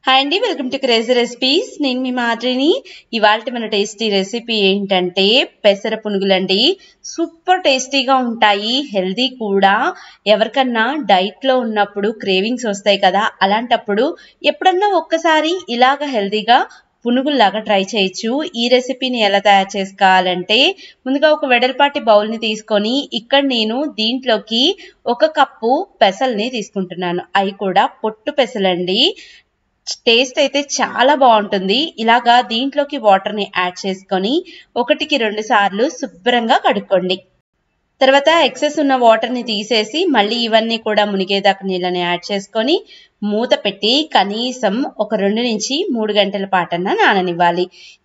Hi అండి, welcome to crazy recipes. నేను మీ మాదిరిని. ఇవాళ మన టేస్టీ రెసిపీ ఏంటంటే పెసర పునుగులండి. సూపర్ టేస్టీగా ఉంటాయి, హెల్దీ కూడా. ఎవరికన్నా డైట్లో ఉన్నప్పుడు క్రేవింగ్స్ వస్తాయి కదా, అలాంటప్పుడు ఎప్పుడన్నా ఒక్కసారి ఇలాగ హెల్దీగా పునుగుల్లాగా ట్రై చేయొచ్చు. ఈ రెసిపీని ఎలా తయారు చేసుకోవాలంటే, ముందుగా ఒక వెడల్పాటి బౌల్ని తీసుకొని ఇక్కడ నేను దీంట్లోకి 1 కప్పు పెసల్ని తీసుకుంటున్నాను. అవి కూడా పొట్టు పెసలండి. టేస్ట్ అయితే చాలా బాగుంటుంది. ఇలాగా దీంట్లోకి వాటర్ని యాడ్ చేసుకొని 1కి 2 సార్లు శుభ్రంగా కడుక్కోండి. తర్వాత ఎక్సెస్ ఉన్న వాటర్ని తీసేసి మళ్ళీ ఇవన్నీ కూడా మునిగేదాకా నీళ్ళని యాడ్ చేసుకొని మూత పెట్టి కనీసం ఒక 2 నుంచి 3 గంటల పాటన్నా నాననివ్వాలి.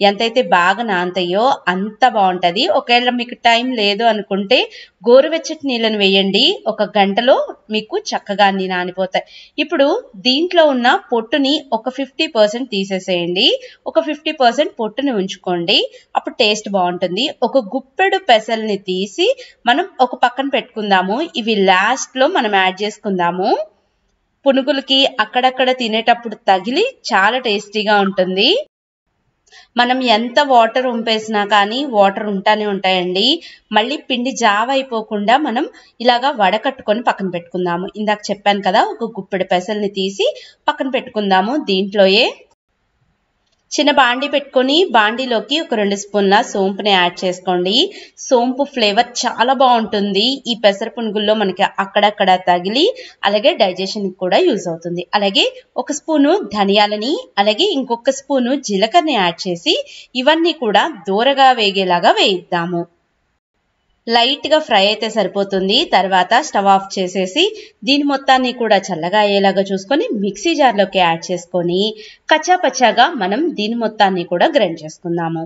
ఎంతైతే బాగా నానతాయో అంత బాగుంటుంది. ఒకవేళ మీకు టైం లేదు అనుకుంటే గోరువెచ్చటి నీళ్ళని వేయండి, 1 గంటలో మీకు చక్కగా అన్ని నానిపోతాయి. ఇప్పుడు దీంట్లో ఉన్న పొట్టుని ఒక 50% తీసేసేయండి, ఒక 50% పొట్టుని ఉంచుకోండి, అప్పుడు టేస్ట్ బాగుంటుంది. ఒక గుప్పెడు పెసల్ని తీసి మనం ఒక పక్కన పెట్టుకుందాము. ఇవి లాస్ట్ లో మనం యాడ్ చేసుకుందాము. పునుగులకి అక్కడక్కడ తినేటప్పుడు తగిలి చాలా టేస్టీగా ఉంటుంది. మనం ఎంత వాటర్ ఉంపేసినా కానీ వాటర్ ఉంటానే ఉంటాయండి. మళ్ళీ పిండి జావ అయిపోకుండా మనం ఇలాగా వడకట్టుకొని పక్కన పెట్టుకుందాము. ఇందాక చెప్పాను కదా, ఒక గుప్పెడు పెసల్ని తీసి పక్కన పెట్టుకుందాము. దీంట్లోయే చిన్న బాండీ పెట్టుకొని బాండీలోకి ఒక 2 స్పూన్ల సోంపుని యాడ్ చేసుకోండి. సోంపు ఫ్లేవర్ చాలా బాగుంటుంది. ఈ పెసర పునుగుల్లో మనకి అక్కడక్కడ తగిలి అలాగే డైజెషన్ కూడా యూజ్ అవుతుంది. అలాగే 1 స్పూను ధనియాలని అలాగే ఇంకొక స్పూను జీలకర్రని యాడ్ చేసి ఇవన్నీ కూడా దూరగా వేగేలాగా వేయిద్దాము. లైట్గా ఫ్రై అయితే సరిపోతుంది. తర్వాత స్టవ్ ఆఫ్ చేసేసి దీని మొత్తాన్ని కూడా చల్లగా అయ్యేలాగా చూసుకొని మిక్సీ జార్లోకి యాడ్ చేసుకొని కచ్చాపచ్చాగా మనం దీని మొత్తాన్ని కూడా గ్రైండ్ చేసుకుందాము.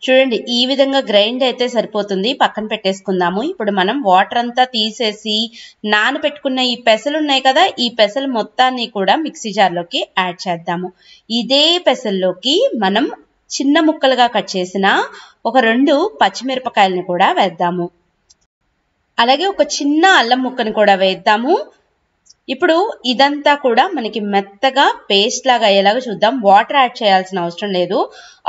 చూడండి, ఈ విధంగా గ్రైండ్ అయితే సరిపోతుంది. పక్కన పెట్టేసుకుందాము. ఇప్పుడు మనం వాటర్ అంతా తీసేసి నానబెట్టుకున్న ఈ పెసలు ఉన్నాయి కదా, ఈ పెసలు మొత్తాన్ని కూడా మిక్సీ జార్లోకి యాడ్ చేద్దాము. ఇదే పెసల్లోకి మనం చిన్న ముక్కలుగా కట్ చేసిన ఒక 2 పచ్చిమిరపకాయలని కూడా వేద్దాము. అలాగే ఒక చిన్న అల్లం ముక్కని కూడా వేద్దాము. ఇప్పుడు ఇదంతా కూడా మనకి మెత్తగా పేస్ట్ లాగా అయ్యేలాగా చూద్దాం. వాటర్ యాడ్ చేయాల్సిన అవసరం లేదు,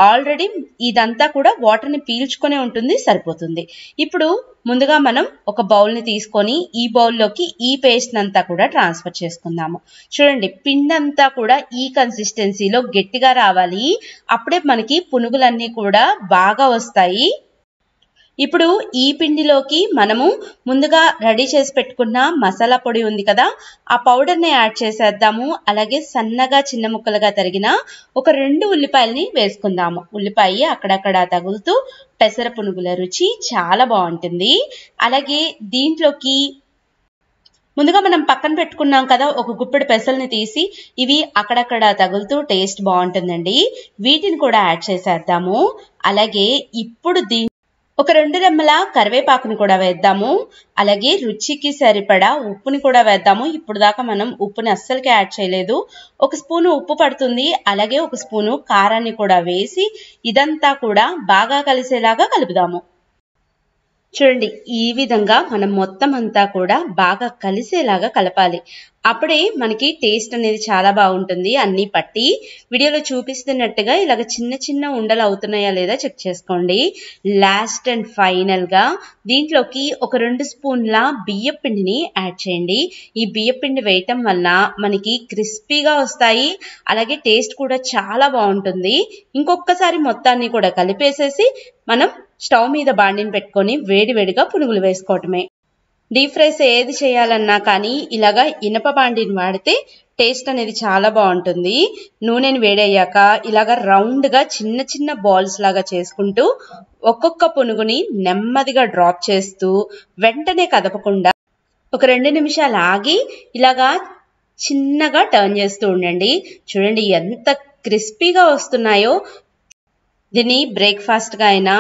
ఆల్రెడీ ఇదంతా కూడా వాటర్ని పీల్చుకునే ఉంటుంది, సరిపోతుంది. ఇప్పుడు ముందుగా మనం ఒక బౌల్ని తీసుకొని ఈ బౌల్లోకి ఈ పేస్ట్ అంతా కూడా ట్రాన్స్ఫర్ చేసుకుందాము. చూడండి, పిండి అంతా కూడా ఈ కన్సిస్టెన్సీలో గట్టిగా రావాలి. అప్పుడే మనకి పునుగులన్నీ కూడా బాగా వస్తాయి. ఇప్పుడు ఈ పిండిలోకి మనము ముందుగా రెడీ చేసి పెట్టుకున్న మసాలా పొడి ఉంది కదా, ఆ పౌడర్ని యాడ్ చేసేద్దాము. అలాగే సన్నగా చిన్న ముక్కలుగా తరిగిన ఒక 2 ఉల్లిపాయలని వేసుకుందాము. ఉల్లిపాయ అక్కడక్కడ తగులుతూ పెసర పునుగుల రుచి చాలా బాగుంటుంది. అలాగే దీంట్లోకి ముందుగా మనం పక్కన పెట్టుకున్నాం కదా ఒక గుప్పెడు పెసల్ని తీసి, ఇవి అక్కడక్కడ తగులుతూ టేస్ట్ బాగుంటుందండి. వీటిని కూడా యాడ్ చేసేద్దాము. అలాగే ఇప్పుడు ఒక 2 రెమ్మల కరివేపాకుని కూడా వేద్దాము. అలాగే రుచికి సరిపడా ఉప్పుని కూడా వేద్దాము. ఇప్పుడు దాకా మనం ఉప్పుని అస్సలకి యాడ్ చేయలేదు. 1 స్పూను ఉప్పు పడుతుంది. అలాగే 1 స్పూను కారాన్ని కూడా వేసి ఇదంతా కూడా బాగా కలిసేలాగా కలుపుదాము. చూడండి, ఈ విధంగా మనం మొత్తం అంతా కూడా బాగా కలిసేలాగా కలపాలి. అప్పుడే మనకి టేస్ట్ అనేది చాలా బాగుంటుంది. అన్నీ పట్టి వీడియోలో చూపిస్తున్నట్టుగా ఇలాగ చిన్న చిన్న ఉండలు అవుతున్నాయా లేదా చెక్ చేసుకోండి. లాస్ట్ అండ్ ఫైనల్గా దీంట్లోకి ఒక 2 స్పూన్ల బియ్యం పిండిని యాడ్ చేయండి. ఈ బియ్యం పిండి వేయటం వల్ల మనకి క్రిస్పీగా వస్తాయి, అలాగే టేస్ట్ కూడా చాలా బాగుంటుంది. ఇంకొకసారి మొత్తాన్ని కూడా కలిపేసేసి మనం స్టవ్ మీద బాండిని పెట్టుకొని వేడివేడిగా పునుగులు వేసుకోవటమే. డీప్ ఫ్రైస్ ఏది చేయాలన్నా కానీ ఇలాగా ఇనప బాండిని వాడితే టేస్ట్ అనేది చాలా బాగుంటుంది. నూనెని వేడయ్యాక ఇలాగా రౌండ్గా చిన్న చిన్న బాల్స్ లాగా చేసుకుంటూ ఒక్కొక్క పునుగుని నెమ్మదిగా డ్రాప్ చేస్తూ వెంటనే కదపకుండా ఒక 2 నిమిషాలు ఆగి ఇలాగా చిన్నగా టర్న్ చేస్తూ ఉండండి. చూడండి ఎంత క్రిస్పీగా వస్తున్నాయో. దీన్ని బ్రేక్ఫాస్ట్గా అయినా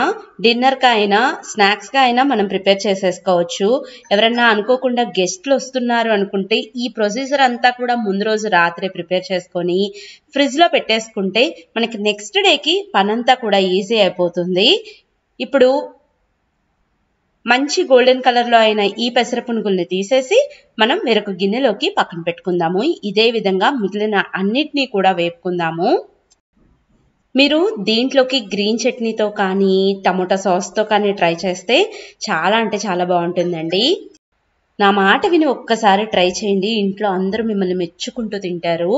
డిన్నర్గా అయినా స్నాక్స్గా అయినా మనం ప్రిపేర్ చేసేసుకోవచ్చు. ఎవరన్నా అనుకోకుండా గెస్ట్లు వస్తున్నారు అనుకుంటే ఈ ప్రొసీజర్ అంతా కూడా ముందు రోజు రాత్రే ప్రిపేర్ చేసుకొని ఫ్రిడ్జ్లో పెట్టేసుకుంటే మనకి నెక్స్ట్ డేకి పనంతా కూడా ఈజీ అయిపోతుంది. ఇప్పుడు మంచి గోల్డెన్ కలర్లో అయిన ఈ పెసర పునుగుల్ని తీసేసి మనం వేరొక గిన్నెలోకి పక్కన పెట్టుకుందాము. ఇదే విధంగా మిగిలిన అన్నిటినీ కూడా వేపుకుందాము. మీరు దీంట్లోకి గ్రీన్ చట్నీతో కానీ టమోటా సాస్తో కానీ ట్రై చేస్తే చాలా అంటే చాలా బాగుంటుందండి. నా మాట విని ఒక్కసారి ట్రై చేయండి. ఇంట్లో అందరూ మిమ్మల్ని మెచ్చుకుంటూ తింటారు.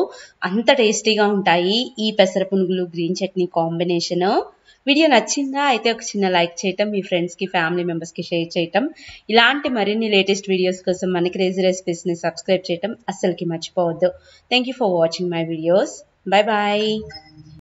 అంత టేస్టీగా ఉంటాయి ఈ పెసర పునుగులు గ్రీన్ చట్నీ కాంబినేషన్. వీడియో నచ్చిందా? అయితే ఒక చిన్న లైక్ చేయటం, మీ ఫ్రెండ్స్కి ఫ్యామిలీ మెంబర్స్కి షేర్ చేయటం, ఇలాంటి మరిన్ని లేటెస్ట్ వీడియోస్ కోసం మన క్రేజీ రెసిపీస్ని సబ్స్క్రైబ్ చేయటం అస్సలకి మర్చిపోవద్దు. Thank you for watching my videos. Bye bye.